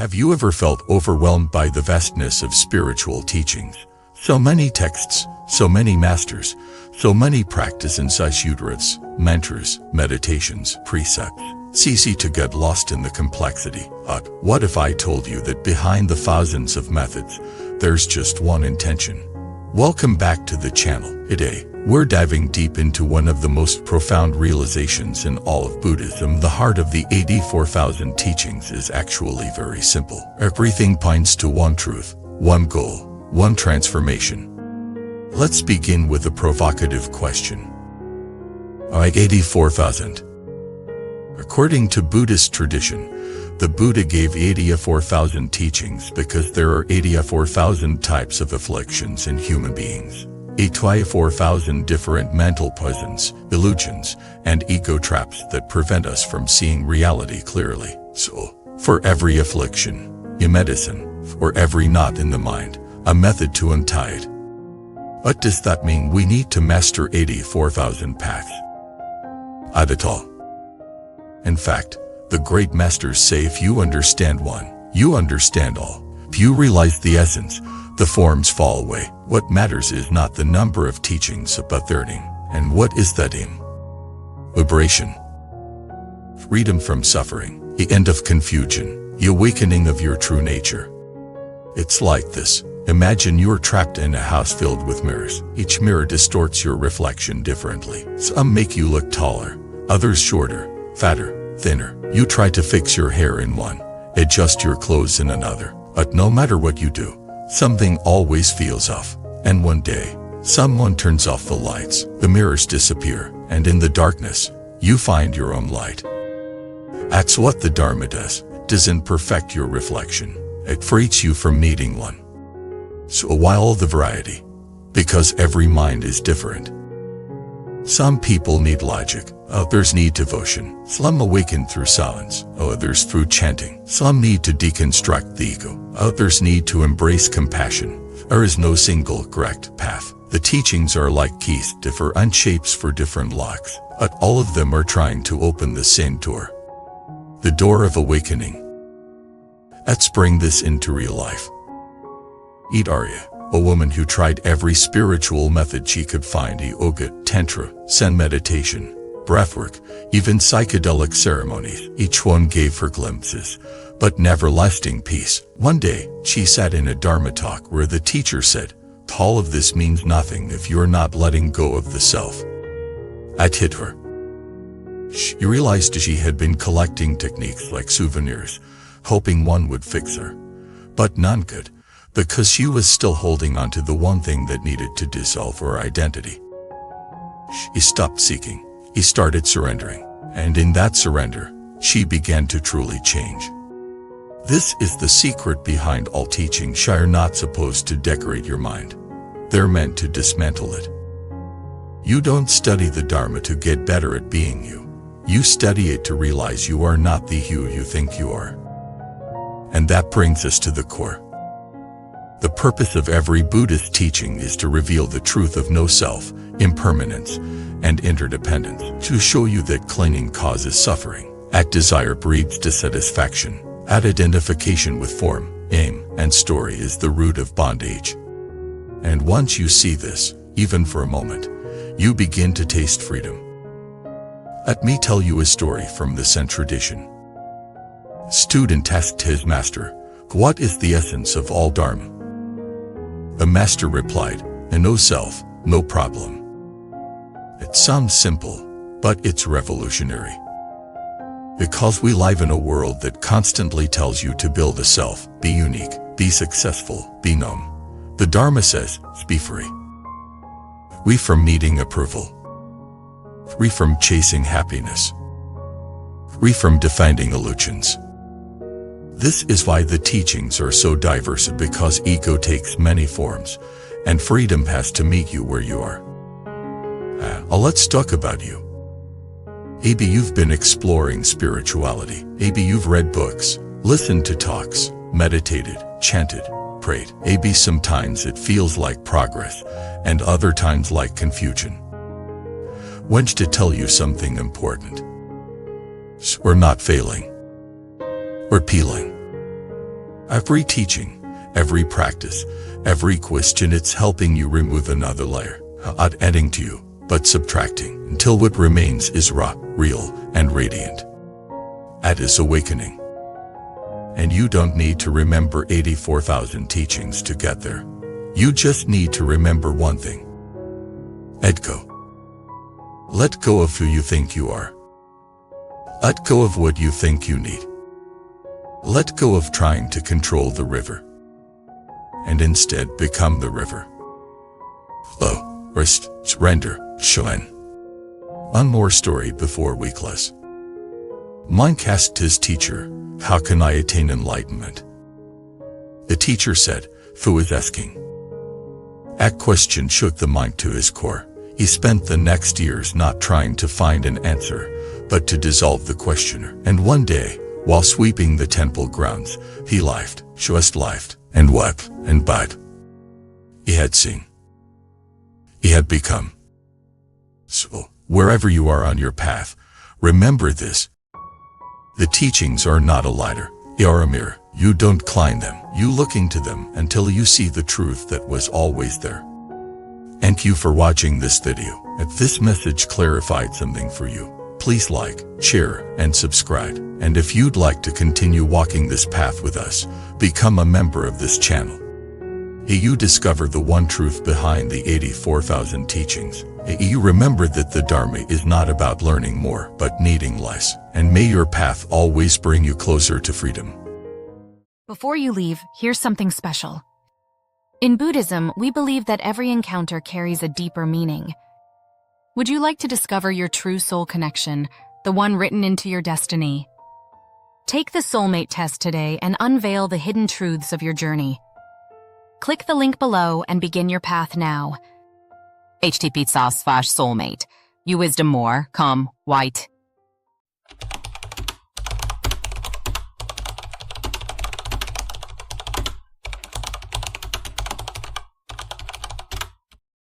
Have you ever felt overwhelmed by the vastness of spiritual teachings? So many texts, so many masters, so many practice insights, mantras, meditations, precepts. It's easy to get lost in the complexity. But what if I told you that behind the thousands of methods, there's just one intention? Welcome back to the channel. Today, we're diving deep into one of the most profound realizations in all of Buddhism. The heart of the 84,000 teachings is actually very simple. Everything points to one truth, one goal, one transformation. Let's begin with a provocative question. Why 84,000? According to Buddhist tradition, the Buddha gave 84,000 teachings because there are 84,000 types of afflictions in human beings. 84,000 different mental poisons, illusions, and ego traps that prevent us from seeing reality clearly. So, for every affliction, a medicine. For every knot in the mind, a method to untie it. What does that mean? We need to master 84,000 paths? Not at all. In fact, the great masters say if you understand one, you understand all. If you realize the essence, the forms fall away. What matters is not the number of teachings but their aim. And what is that aim? Liberation. Freedom from suffering. The end of confusion. The awakening of your true nature. It's like this. Imagine you're trapped in a house filled with mirrors. Each mirror distorts your reflection differently. Some make you look taller, others shorter, fatter, thinner. You try to fix your hair in one, adjust your clothes in another. But no matter what you do, something always feels off. And one day, someone turns off the lights, the mirrors disappear, and in the darkness, you find your own light. That's what the Dharma does. It doesn't perfect your reflection. It frees you from needing one. So why all the variety? Because every mind is different. Some people need logic, others need devotion. Some awaken through silence, others through chanting. Some need to deconstruct the ego, others need to embrace compassion. There is no single correct path. The teachings are like keys, different shapes for different locks, but all of them are trying to open the same door. The door of awakening. Let's bring this into real life. Meet Arya, a woman who tried every spiritual method she could find: yoga, tantra, Zen meditation, breathwork, even psychedelic ceremonies. Each one gave her glimpses, but never lasting peace. One day, she sat in a Dharma talk where the teacher said, "All of this means nothing if you're not letting go of the self." That hit her. She realized she had been collecting techniques like souvenirs, hoping one would fix her. But none could, because she was still holding on to the one thing that needed to dissolve her identity. She stopped seeking. He started surrendering. And in that surrender, she began to truly change. This is the secret behind all teachings. They are not supposed to decorate your mind. They're meant to dismantle it. You don't study the Dharma to get better at being you. You study it to realize you are not the you think you are. And that brings us to the core. The purpose of every Buddhist teaching is to reveal the truth of no self, impermanence, and interdependence, to show you that clinging causes suffering, that desire breeds dissatisfaction, that identification with form, aim, and story is the root of bondage. And once you see this, even for a moment, you begin to taste freedom. Let me tell you a story from the Zen tradition. A student asked his master, "What is the essence of all Dharma?" The master replied, "No self, no problem." It sounds simple, but it's revolutionary. Because we live in a world that constantly tells you to build a self, be unique, be successful, be known. The Dharma says, be free. Free from needing approval. Free from chasing happiness. Free from defending illusions. This is why the teachings are so diverse, because ego takes many forms, and freedom has to meet you where you are. Let's talk about you. Maybe you've been exploring spirituality. Maybe you've read books, listened to talks, meditated, chanted, prayed. Maybe sometimes it feels like progress, and other times like confusion. Want to tell you something important. We're not failing. We're peeling. Every teaching, every practice, every question, it's helping you remove another layer, not adding to you, but subtracting, until what remains is raw, real, and radiant. That is awakening. And you don't need to remember 84,000 teachings to get there. You just need to remember one thing. Let go. Let go of who you think you are. Let go of what you think you need. Let go of trying to control the river, and instead become the river. Flow, rest, surrender, Shuan. One more story before we close. Monk asked his teacher, "How can I attain enlightenment?" The teacher said, "Who is asking?" That question shook the monk to his core. He spent the next years not trying to find an answer, but to dissolve the questioner. And one day, while sweeping the temple grounds, he laughed, just laughed, and wept, and bowed. He had seen. He had become. So, wherever you are on your path, remember this. The teachings are not a ladder, they are a mirror. You don't climb them, you look into them until you see the truth that was always there. Thank you for watching this video. If this message clarified something for you, please like, share, and subscribe. And if you'd like to continue walking this path with us, become a member of this channel. May you discover the one truth behind the 84,000 teachings. May you remember that the Dharma is not about learning more, but needing less. And may your path always bring you closer to freedom. Before you leave, here's something special. In Buddhism, we believe that every encounter carries a deeper meaning. Would you like to discover your true soul connection, the one written into your destiny? Take the soulmate test today and unveil the hidden truths of your journey. Click the link below and begin your path now. http://soulmate. You wisdom more, come, white.